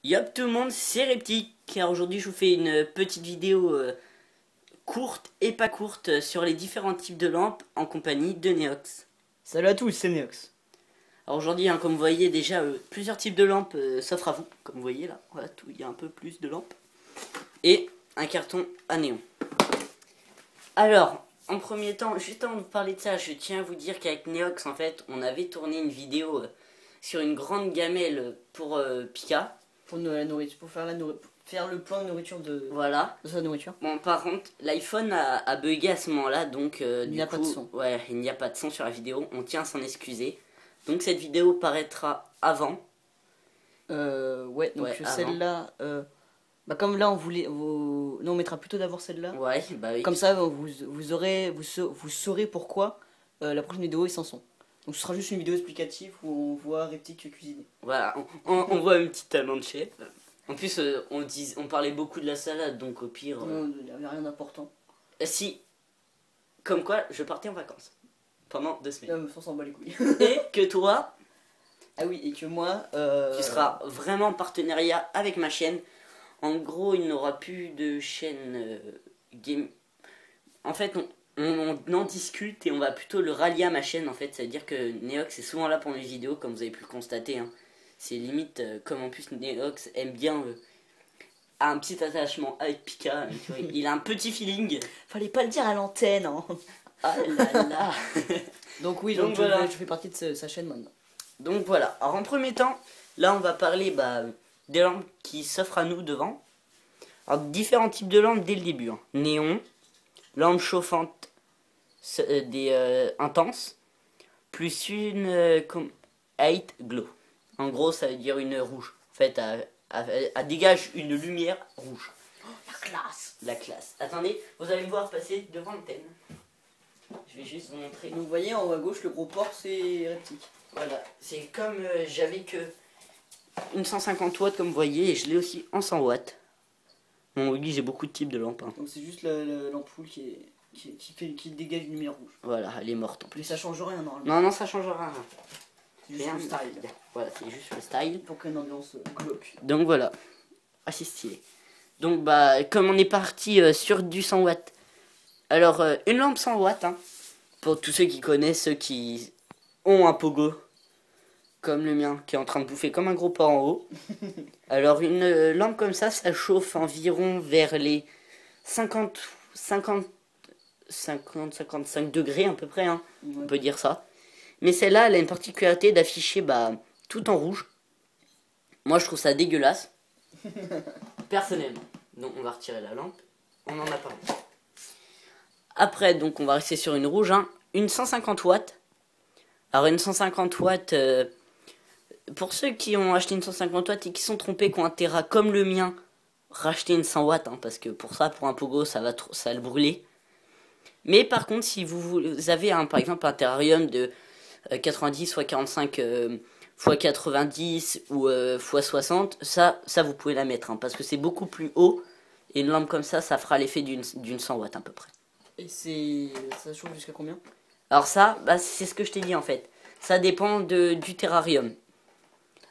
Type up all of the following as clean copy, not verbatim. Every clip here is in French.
Yop tout le monde, c'est Reptic, car aujourd'hui je vous fais une petite vidéo courte et pas courte sur les différents types de lampes en compagnie de Neox. Salut à tous, c'est Neox. Alors aujourd'hui, comme vous voyez déjà, plusieurs types de lampes s'offrent à vous, comme vous voyez là, voilà, il y a un peu plus de lampes. Et un carton à néon. Alors, en premier temps, juste avant de vous parler de ça, je tiens à vous dire qu'avec Neox, en fait, on avait tourné une vidéo sur une grande gamelle pour Pika. Pour la nourriture, pour faire le plan de nourriture de sa nourriture. Bon, par contre, l'iPhone a bugué à ce moment-là, donc il n'y a pas de son. Ouais, il n'y a pas de son sur la vidéo. On tient à s'en excuser. Donc cette vidéo paraîtra avant. Ouais, donc celle-là, comme là on voulait, non, on mettra plutôt d'abord celle-là. Ouais, bah oui. Comme ça, vous saurez pourquoi la prochaine vidéo est sans son. Donc ce sera juste une vidéo explicative où on voit Reptic cuisiner. Voilà, on voit une petite talent de chef. En plus, on parlait beaucoup de la salade, donc au pire... Il n'y avait rien d'important. Si, comme quoi, je partais en vacances. Pendant 2 semaines. Non, on s'en bat les couilles. Et que toi... Ah oui, et que moi... Tu seras vraiment en partenariat avec ma chaîne. En gros, il n'aura plus de chaîne game... En fait, on en discute et on va plutôt le rallier à ma chaîne en fait. Ça veut dire que Neox est souvent là pour mes vidéos, comme vous avez pu le constater. Hein. C'est limite, comme en plus Neox aime bien... a un petit attachement avec Pika. Tu vois, il a un petit feeling. Fallait pas le dire à l'antenne. Hein. Ah là là. Donc oui, donc voilà. je fais partie de sa chaîne maintenant. Donc voilà. Alors en premier temps, là on va parler des lampes qui s'offrent à nous devant. Alors différents types de lampes dès le début. Hein. Néon, lampe chauffante intense, plus une 8 glow. En gros, ça veut dire une rouge. En fait, elle dégage une lumière rouge. Oh, la classe. La classe. Attendez, vous allez me voir passer devant l'antenne. Je vais juste vous montrer. Donc vous voyez en haut à gauche, le gros port, c'est Reptic. Voilà, c'est comme j'avais que une 150 watts comme vous voyez, et je l'ai aussi en 100 watts. Bon, oui, j'ai beaucoup de types de lampes. Hein. Donc c'est juste l'ampoule qui dégage une lumière rouge. Voilà, elle est morte en plus. Mais ça change rien normalement. Non, ça change rien. C'est juste le style. Voilà, c'est juste le style. Pour qu'il y ait une ambiance glauque. Donc voilà, assez stylé. Donc comme on est parti sur du 100 watts. Alors, une lampe 100 watts, hein, pour tous ceux qui connaissent, ceux qui ont un pogo, comme le mien, qui est en train de bouffer comme un gros porc en haut. Alors, une lampe comme ça chauffe environ vers les 55 degrés à peu près, hein, ouais. On peut dire ça. Mais celle-là, elle a une particularité d'afficher tout en rouge. Moi, je trouve ça dégueulasse. Personnellement. Donc, on va retirer la lampe. On en a parlé. Après, donc, on va rester sur une rouge. Hein. Une 150 watts. Alors, une 150 watts... pour ceux qui ont acheté une 150 watts et qui sont trompés, qui ont un Tera comme le mien, rachetez une 100 watts. Hein, parce que pour un pogo, ça va le brûler. Mais par contre, si vous avez, par exemple, un terrarium de 90 x 45 x 90 ou x 60, ça vous pouvez la mettre. Hein, parce que c'est beaucoup plus haut. Et une lampe comme ça fera l'effet d'une 100 watts à peu près. Et ça chauffe jusqu'à combien? Alors ça, c'est ce que je t'ai dit en fait. Ça dépend du terrarium.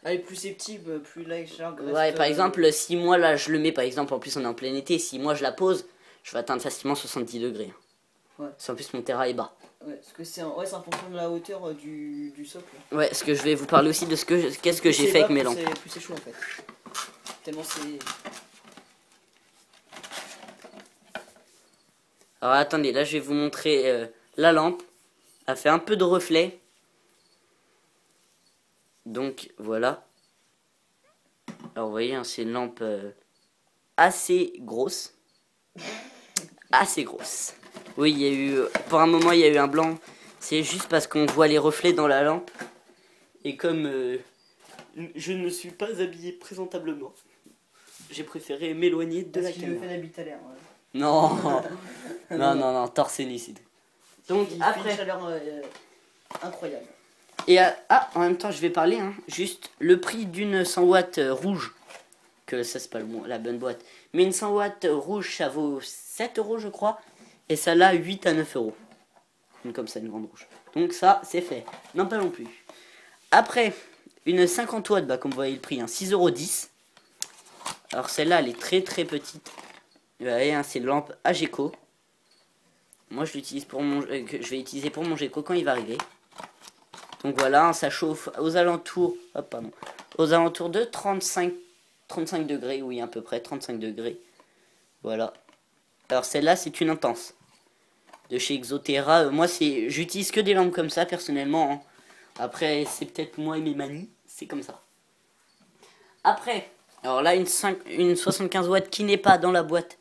Ah, plus c'est petit, plus là il reste... Ouais, par exemple, si moi là je le mets, par exemple, en plus on est en plein été, si moi je la pose, je vais atteindre facilement 70 degrés. Ouais. Si en plus mon terra est bas. Ouais, parce que c'est en fonction de la hauteur du socle. Ouais, parce que je vais vous parler aussi de qu'est-ce que j'ai fait avec mes lampes. Plus c'est chaud en fait. Tellement c'est... Alors attendez, là je vais vous montrer la lampe. Elle fait un peu de reflet. Donc voilà. Alors vous voyez, hein, c'est une lampe assez grosse. Assez grosse. Oui, il y a eu... Pour un moment, il y a eu un blanc. C'est juste parce qu'on voit les reflets dans la lampe. Et comme je ne suis pas habillé présentablement, j'ai préféré m'éloigner de la caméra. Parce qu'il me fait l'habit à l'air. Ouais. Non. non, torse nu, c'est tout. Donc après... Fait une chaleur incroyable. Et en même temps, je vais parler, hein, juste le prix d'une 100 watts rouge. Que ça, c'est pas la bonne boîte. Mais une 100 watts rouge, ça vaut 7 € je crois. Et ça là 8 à 9 €. Une comme ça, une grande rouge. Donc ça, c'est fait. Non, pas non plus. Après, une 50 watts, comme vous voyez le prix, hein, 6,10 €. Alors celle-là, elle est très très petite. Vous voyez, hein, c'est une lampe Ageco. Moi, je l'utilise pour mon, que je vais utiliser pour mon Geco quand il va arriver. Donc voilà, hein, ça chauffe aux alentours, aux alentours de 35 degrés, oui, à peu près 35 degrés. Voilà. Alors celle-là, c'est une intense. De chez Exotera. Moi, j'utilise que des lampes comme ça, personnellement. Hein. Après, c'est peut-être moi et mes manies. C'est comme ça. Après, alors là, une 75 watts qui n'est pas dans la boîte.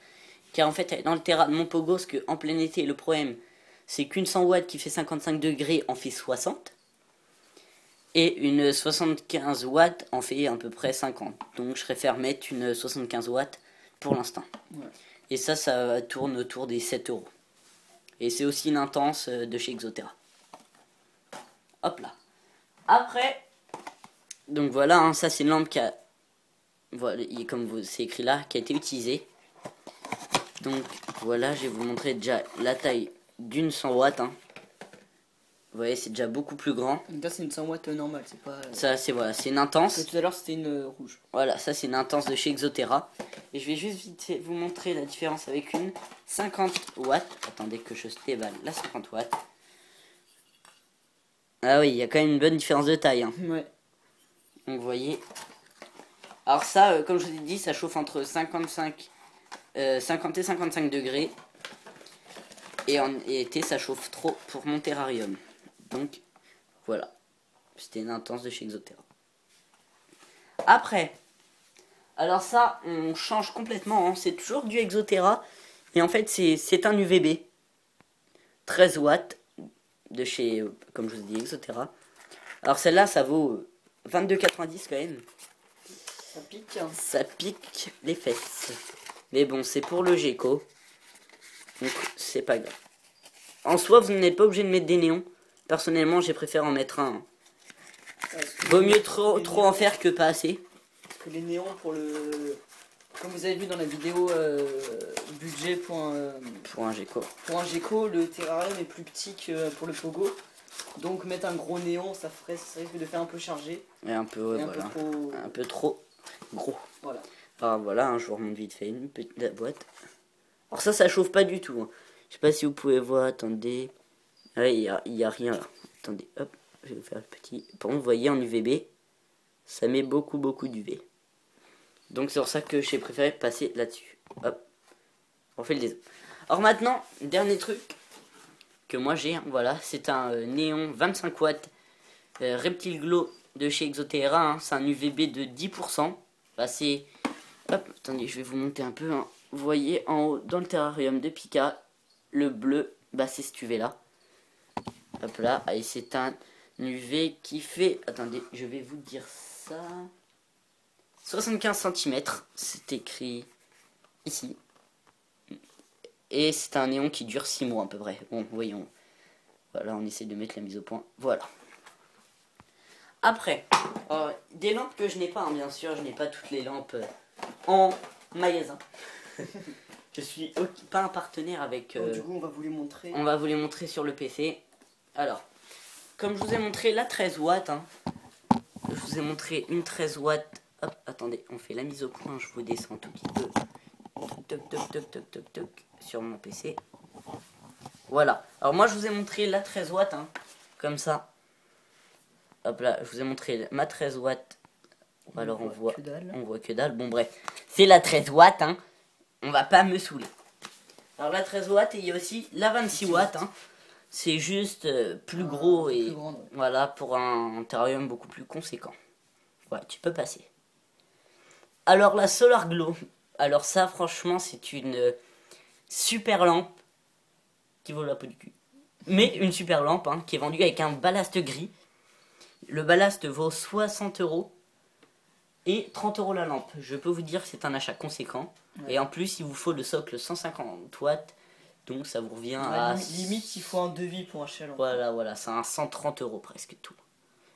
Car en fait, elle est dans le Terra de mon Pogo. Parce qu'en plein été, le problème, c'est qu'une 100 watts qui fait 55 degrés en fait 60. Et une 75 watts en fait à peu près 50. Donc je préfère mettre une 75 watts pour l'instant. Ouais. Et ça tourne autour des 7 €. Et c'est aussi une intense de chez Exotera. Hop là. Après, donc voilà, hein, ça c'est une lampe qui a, voilà, comme c'est écrit là, qui a été utilisée. Donc voilà, je vais vous montrer déjà la taille d'une 100 watts. Hein. Vous voyez, c'est déjà beaucoup plus grand. Là, c'est une 100 watts normale, c'est pas. Ça, c'est voilà, c'est une intense. Et tout à l'heure, c'était une rouge. Voilà, ça c'est une intense de chez Exotera. Et je vais juste vite vous montrer la différence avec une 50 watts. Attendez que je déballe la 50 watts. Ah oui, il y a quand même une bonne différence de taille. Hein. Ouais. Donc vous voyez. Alors ça, comme je vous ai dit, ça chauffe entre 50 et 55 degrés. Et en été, ça chauffe trop pour mon terrarium. Donc, voilà. C'était une intense de chez Exotera. Après, alors ça, on change complètement. Hein. C'est toujours du Exotera. Et en fait, c'est un UVB. 13 watts de chez, comme je vous ai dit, Exotera. Alors celle-là, ça vaut 22,90 quand même. Ça pique. Hein. Ça pique les fesses. Mais bon, c'est pour le Geco. Donc, c'est pas grave. En soi, vous n'êtes pas obligé de mettre des néons. Personnellement, j'ai préféré en mettre un. Vaut mieux trop en faire que pas assez. Parce que les néons pour le... Comme vous avez vu dans la vidéo budget pour un Geco. Pour un Geco, le terrarium est plus petit que pour le Pogo. Donc mettre un gros néon, ça risque de faire un peu chargé. Et un peu, ouais, voilà. Un peu trop gros. Voilà. Alors voilà, hein, je vous remonte vite fait une petite boîte. Alors ça chauffe pas du tout. Hein. Je sais pas si vous pouvez voir, attendez. Ah, il y a rien là. Attendez, hop, je vais vous faire le petit. Bon, vous voyez en UVB, ça met beaucoup d'UV. Donc c'est pour ça que j'ai préféré passer là-dessus. Hop, on fait le déso. Alors maintenant, dernier truc que moi j'ai, voilà, c'est un néon 25 watts Reptile Glow de chez Exotera. Hein, c'est un UVB de 10%. Bah, c'est... Hop, attendez, je vais vous monter un peu. Hein. Vous voyez en haut, dans le terrarium de Pika, le bleu, bah c'est cet UV là. Hop là, et c'est un UV qui fait... Attendez, je vais vous dire ça... 75 cm, c'est écrit ici. Et c'est un néon qui dure 6 mois à peu près. Bon, voyons. Voilà, on essaie de mettre la mise au point. Voilà. Après, des lampes que je n'ai pas, hein, bien sûr, je n'ai pas toutes les lampes en magasin. Je suis pas un partenaire avec... du coup, on va vous les montrer. On va vous les montrer sur le PC. Alors, comme je vous ai montré la 13 watts, hein, je vous ai montré une 13 watts. Hop, attendez, on fait la mise au point, je vous descends un tout petit peu. Toc, toc, toc, toc, toc, toc, sur mon PC. Voilà. Alors moi, je vous ai montré la 13 watts, hein, comme ça. Hop là, je vous ai montré ma 13 watts. Alors on voit que dalle. Bon bref, c'est la 13 watts, hein. On va pas me saouler. Alors la 13 watts et il y a aussi la 26 watts, hein. C'est juste plus gros et plus grande, ouais. Voilà, pour un terrarium beaucoup plus conséquent. Ouais, tu peux passer. Alors la Solar Glow. Alors ça, franchement, c'est une super lampe qui vaut la peau du cul. Mais une super lampe, hein, qui est vendue avec un ballast gris. Le ballast vaut 60 € et 30 € la lampe. Je peux vous dire que c'est un achat conséquent. Ouais. Et en plus, il vous faut le socle 150 watts. Donc ça vous revient à... Limite, il faut un devis pour acheter la lampe. Voilà, c'est un 130 € presque tout.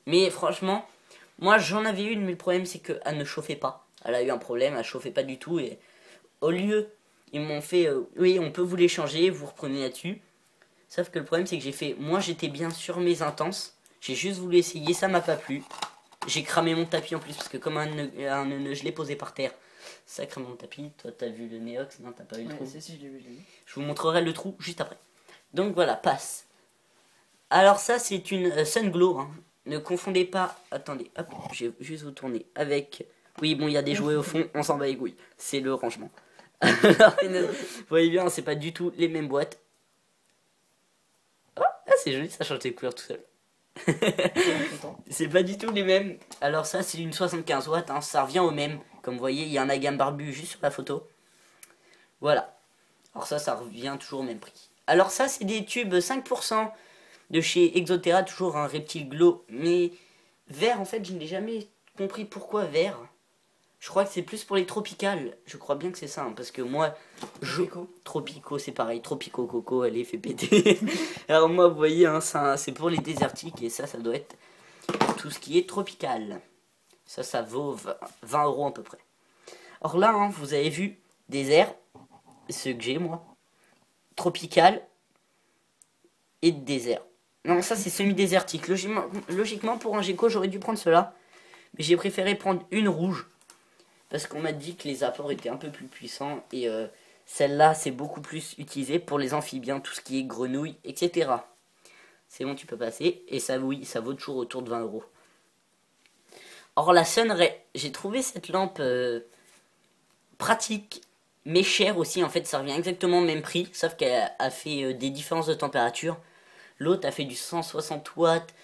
Mais franchement, moi j'en avais une, mais le problème c'est qu'elle ne chauffait pas. Elle a eu un problème, elle ne chauffait pas du tout. Et au lieu, ils m'ont fait, oui, on peut vous les changer, vous reprenez là-dessus. Sauf que le problème c'est que j'ai fait, moi j'étais bien sur mes intenses. J'ai juste voulu essayer, ça m'a pas plu. J'ai cramé mon tapis en plus parce que comme un nœud, je l'ai posé par terre. Sacrément mon tapis. Toi t'as vu le Neox, non t'as pas vu le trou. Si, je l'ai vu. Je vous montrerai le trou juste après. Donc voilà, passe. Alors ça c'est une Sunglow. Hein. Ne confondez pas. Attendez, hop, je vais juste vous tourner avec. Oui bon il y a des jouets au fond, on s'en bat les couilles. C'est le rangement. Alors, vous voyez bien, c'est pas du tout les mêmes boîtes. Oh, ah, c'est joli, ça change de couleur tout seul. C'est pas du tout les mêmes. Alors ça c'est une 75 watts, hein, ça revient au même. Comme vous voyez, il y a un agam barbu juste sur la photo. Voilà. Alors ça revient toujours au même prix. Alors ça c'est des tubes 5% de chez Exotera, toujours un reptile glow. Mais vert en fait, je n'ai jamais compris pourquoi vert. Je crois que c'est plus pour les tropicales. Je crois bien que c'est ça. Hein, parce que moi, Tropico, c'est pareil. Tropico Coco, elle est fait péter. Alors moi, vous voyez, hein, c'est pour les désertiques. Et ça doit être tout ce qui est tropical. Ça vaut 20 € à peu près. Or là, hein, vous avez vu, désert. Ce que j'ai, moi. Tropical. Et désert. Non, ça, c'est semi-désertique. Logiquement, pour un gecko, j'aurais dû prendre cela. Mais j'ai préféré prendre une rouge. Parce qu'on m'a dit que les apports étaient un peu plus puissants. Et celle-là, c'est beaucoup plus utilisé pour les amphibiens, tout ce qui est grenouilles, etc. C'est bon, tu peux passer. Et ça, oui, ça vaut toujours autour de 20 €. Or, la Sunray, j'ai trouvé cette lampe pratique, mais chère aussi. En fait, ça revient exactement au même prix. Sauf qu'elle a fait des différences de température. L'autre a fait du 160 watts.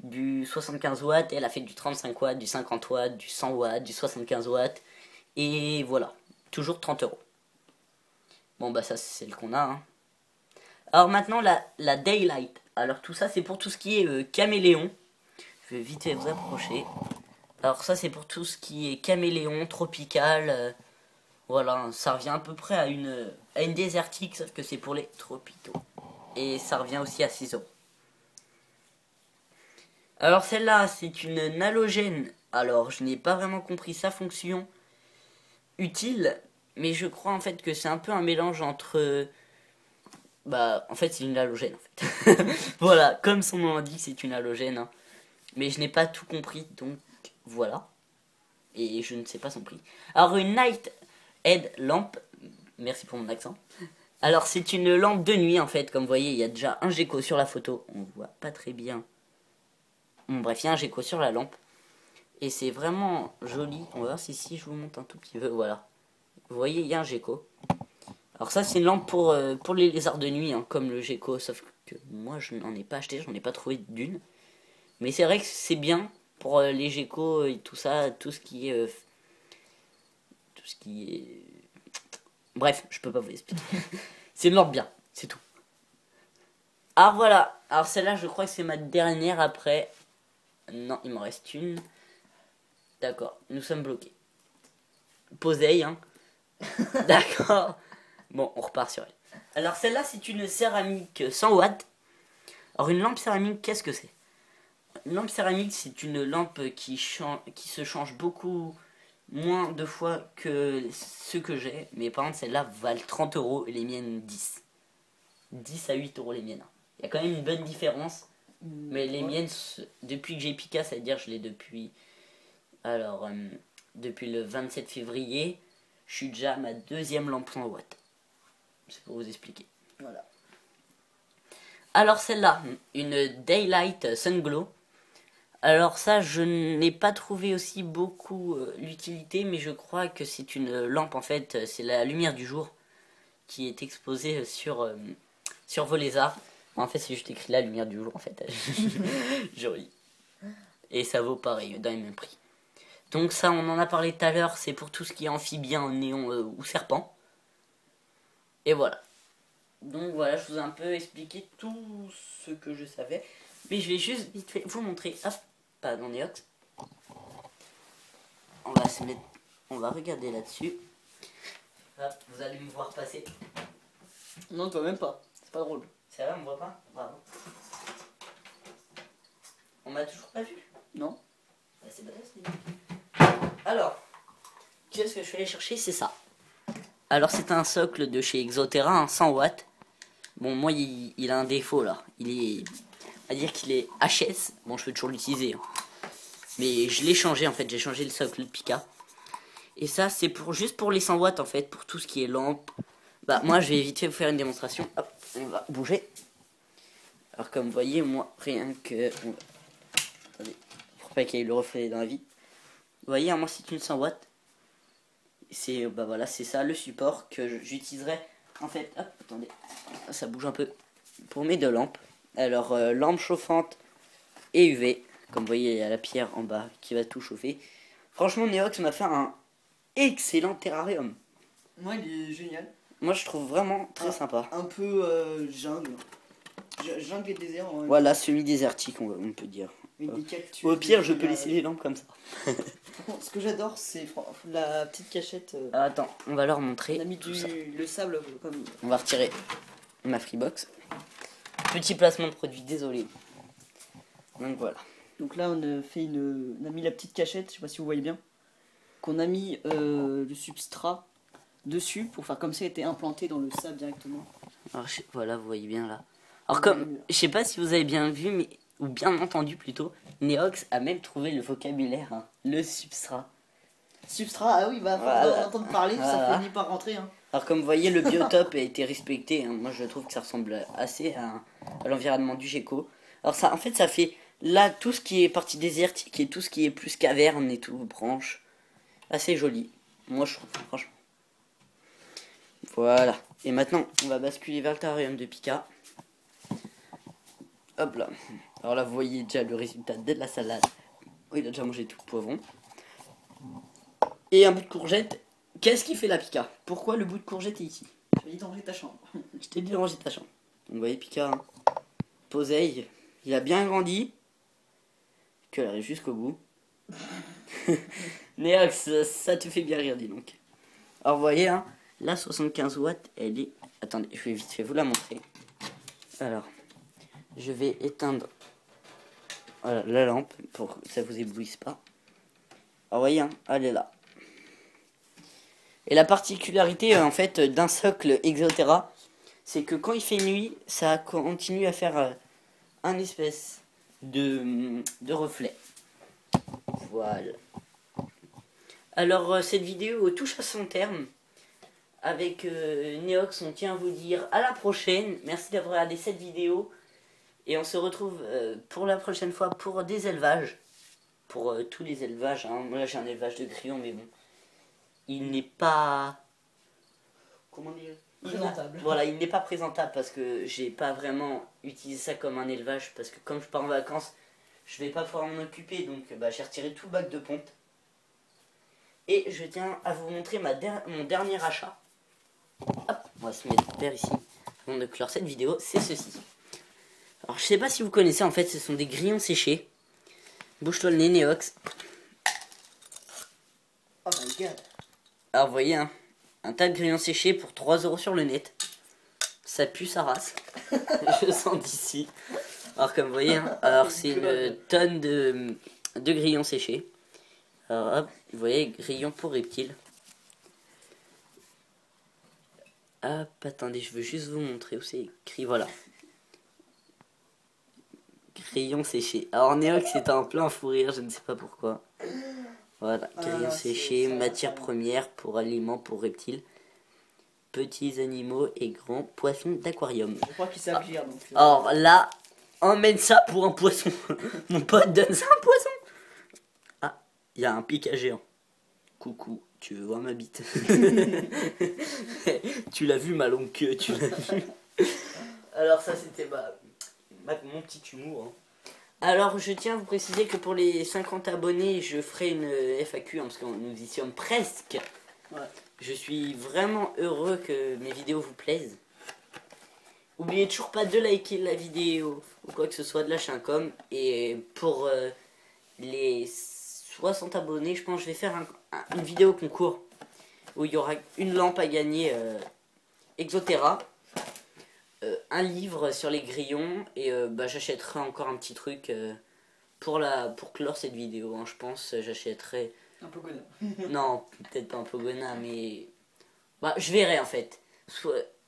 Du 75 watts, elle a fait du 35 watts, du 50 watts, du 100 watts, du 75 watts, et voilà, toujours 30 €. Bon bah ça c'est celle qu'on a. Hein. Alors maintenant la Daylight, alors tout ça c'est pour tout ce qui est caméléon, je vais vite vous approcher. Alors ça c'est pour tout ce qui est caméléon, tropical, voilà, ça revient à peu près à une désertique, sauf que c'est pour les tropicaux, et ça revient aussi à 6 €. Alors celle-là, c'est une halogène. Alors, je n'ai pas vraiment compris sa fonction utile, mais je crois en fait que c'est un peu un mélange entre... Bah, en fait, c'est une halogène, en fait. Voilà, comme son nom l'indique, c'est une halogène. Hein. Mais je n'ai pas tout compris, donc voilà. Et je ne sais pas son prix. Alors, une Night Head Lamp. Merci pour mon accent. Alors, c'est une lampe de nuit, en fait. Comme vous voyez, il y a déjà un gecko sur la photo. On voit pas très bien. Bon, bref, il y a un gecko sur la lampe. Et c'est vraiment joli. On va voir si je vous montre un tout petit peu. Voilà. Vous voyez, il y a un gecko. Alors ça, c'est une lampe pour les lézards de nuit, hein, comme le gecko. Sauf que moi, je n'en ai pas acheté. J'en ai pas trouvé d'une. Mais c'est vrai que c'est bien pour les geckos et tout ça. Tout ce qui est... Bref, je peux pas vous expliquer. C'est une lampe bien. C'est tout. Alors voilà. Alors celle-là, je crois que c'est ma dernière après... Non, il m'en reste une. D'accord, nous sommes bloqués. Poseille, hein. D'accord. Bon, on repart sur elle. Alors celle-là, c'est une céramique 100 watts. Alors une lampe céramique, qu'est-ce que c'est? Une lampe céramique, c'est une lampe qui se change beaucoup moins de fois que ce que j'ai. Mais par contre, celle-là valent 30 € et les miennes 10. 10 à 8 € les miennes. Il y a quand même une bonne différence. Mais les miennes, depuis que j'ai Pika, ça veut dire que je l'ai depuis... Alors, depuis le 27 février, je suis déjà à ma deuxième lampe 100 watts. C'est pour vous expliquer. Voilà. Alors celle-là, une Daylight Sunglow. Alors ça, je n'ai pas trouvé aussi beaucoup l'utilité, mais je crois que c'est une lampe, en fait, c'est la lumière du jour qui est exposée sur vos lézards. En fait, c'est juste écrit la lumière du jour, en fait. Joli. Et ça vaut pareil, dans les mêmes prix. Donc ça, on en a parlé tout à l'heure, c'est pour tout ce qui est amphibien, néon ou serpent. Et voilà. Donc voilà, je vous ai un peu expliqué tout ce que je savais. Mais je vais juste vite fait vous montrer. Hop, pas dans Neox. On va se mettre... On va regarder là-dessus. Hop, vous allez me voir passer. Non, toi même pas. C'est pas drôle. C'est vrai, on me voit pas? Bravo. On m'a toujours pas vu? Non. Bah, c'est badass. Alors, qu'est-ce que je suis allé chercher? C'est ça. Alors, c'est un socle de chez Exotera, un 100 watts. Bon, moi, il a un défaut, là. Il est... à dire qu'il est HS. Bon, je peux toujours l'utiliser. Hein. Mais je l'ai changé en fait, j'ai changé le socle Pika. Et ça c'est juste pour les 100 watts en fait, pour tout ce qui est lampe. Bah moi je vais vite fait vous faire une démonstration. Hop, on va bouger. Alors comme vous voyez, moi rien que... Attendez, pour pas qu'il y ait le reflet dans la vie. Vous voyez, moi c'est une 100 watts. C'est bah voilà, c'est ça le support que j'utiliserai en fait. Hop, attendez, ça bouge un peu. Pour mes deux lampes. Alors lampe chauffante et UV. Comme vous voyez, il y a la pierre en bas qui va tout chauffer. Franchement, Neox m'a fait un excellent terrarium. Moi, il est génial. Moi, je trouve vraiment très sympa. Un peu jungle. Jungle et désert. Voilà, semi-désertique, on peut dire. Avec des cactus, Au pire, je peux laisser les lampes comme ça. Ce que j'adore, c'est la petite cachette. Attends, on va leur montrer. On a mis le sable comme... On va retirer ma Freebox. Petit placement de produit, désolé. Donc voilà. Donc là, on a mis la petite cachette, je sais pas si vous voyez bien. Qu'on a mis le substrat dessus pour faire comme si elle était implantée dans le sable directement. Alors, voilà, vous voyez bien là. Alors comme, je sais pas si vous avez bien vu, mais ou bien entendu plutôt, Neox a même trouvé le vocabulaire, hein, le substrat. Substrat, ah oui, bah voilà. faut entendre parler, ça finit par rentrer. Hein. Alors comme vous voyez, le biotope a été respecté. Hein. Moi je trouve que ça ressemble assez à l'environnement du Gecko. Alors ça, en fait, ça fait là tout ce qui est partie désertique et tout ce qui est plus caverne et tout, branche. Assez joli. Moi je trouve, franchement. Voilà. Et maintenant, on va basculer vers le terrarium de Pika. Hop là. Alors là, vous voyez déjà le résultat de la salade. Oh, il a déjà mangé tout le poivron. Et un bout de courgette. Qu'est-ce qui fait la Pika? Pourquoi le bout de courgette est ici? Je t'ai dit de ranger ta chambre. Je t'ai dit de ranger ta chambre. Donc vous voyez Pika, hein, poseille, il a bien grandi. Qu'elle arrive jusqu'au bout. Néox, ça te fait bien rire, dis donc. Alors vous voyez, hein, la 75 watts, elle est... Attendez, je vais vite fait vous la montrer. Alors, je vais éteindre voilà, la lampe pour que ça vous éblouisse pas. Alors vous voyez, hein, elle est là. Et la particularité en fait d'un socle Exoterra, c'est que quand il fait nuit, ça continue à faire un espèce de reflet. Voilà. Alors cette vidéo touche à son terme. Avec Neox, on tient à vous dire à la prochaine. Merci d'avoir regardé cette vidéo. Et on se retrouve pour la prochaine fois pour des élevages. Pour tous les élevages. Hein. Moi là j'ai un élevage de grillons, mais bon. Il n'est pas... Comment dire? Présentable. Voilà, il n'est pas présentable parce que j'ai pas vraiment utilisé ça comme un élevage. Parce que comme je pars en vacances, je vais pas pouvoir m'en occuper. Donc bah, j'ai retiré tout le bac de ponte. Et je tiens à vous montrer mon dernier achat. Hop, on va se mettre vers ici. Avant de clore cette vidéo, c'est ceci. Alors je sais pas si vous connaissez, en fait ce sont des grillons séchés. Bouge-toi le nez, Neox. Oh my god. Alors vous voyez, hein, un tas de grillons séchés pour 3 € sur le net. Ça pue sa race. Je sens d'ici. Alors comme vous voyez, hein, alors c'est une tonne de grillons séchés. Alors hop, vous voyez, grillons pour reptiles. Hop, attendez, je veux juste vous montrer où c'est écrit, voilà. Grillons séchés. Alors Neox est en plein fou rire, je ne sais pas pourquoi. Voilà, grillons séchés, matière première pour aliments pour reptiles, petits animaux et grands poissons d'aquarium. Je crois qu'il savent lire donc. Alors là, emmène ça pour un poisson. Mon pote, donne ça un poisson. Ah, il y a un pic géant. Coucou, tu veux voir ma bite? Tu l'as vu ma longue queue, tu l'as vu? Alors ça c'était mon petit humour. Hein. Alors je tiens à vous préciser que pour les 50 abonnés, je ferai une FAQ, hein, parce que nous y sommes presque. Ouais. Je suis vraiment heureux que mes vidéos vous plaisent. N'oubliez toujours pas de liker la vidéo ou quoi que ce soit, de lâcher un com. Et pour les 60 abonnés, je pense que je vais faire une vidéo concours où il y aura une lampe à gagner Exoterra, un livre sur les grillons et j'achèterai encore un petit truc pour clore cette vidéo. Hein, je pense j'achèterai un Pogona. Non, peut-être pas un Pogona, mais je verrai en fait.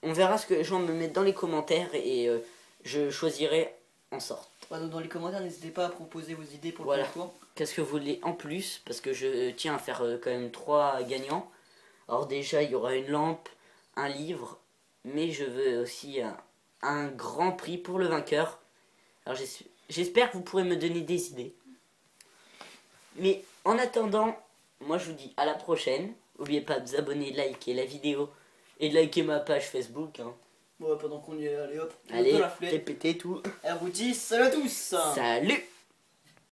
On verra ce que les gens me mettent dans les commentaires et je choisirai en sorte. Dans les commentaires, n'hésitez pas à proposer vos idées pour le voilà. concours. qu'est-ce que vous voulez en plus, parce que je tiens à faire quand même 3 gagnants. Alors déjà, il y aura une lampe, un livre, mais je veux aussi un grand prix pour le vainqueur. Alors j'espère que vous pourrez me donner des idées. Mais en attendant, moi je vous dis à la prochaine. N'oubliez pas de vous abonner, de liker la vidéo et de liker ma page Facebook. Hein. Ouais, pendant qu'on y est, allez hop, Allez, la flèche. répétez tout. RBoutis, salut à tous. Salut!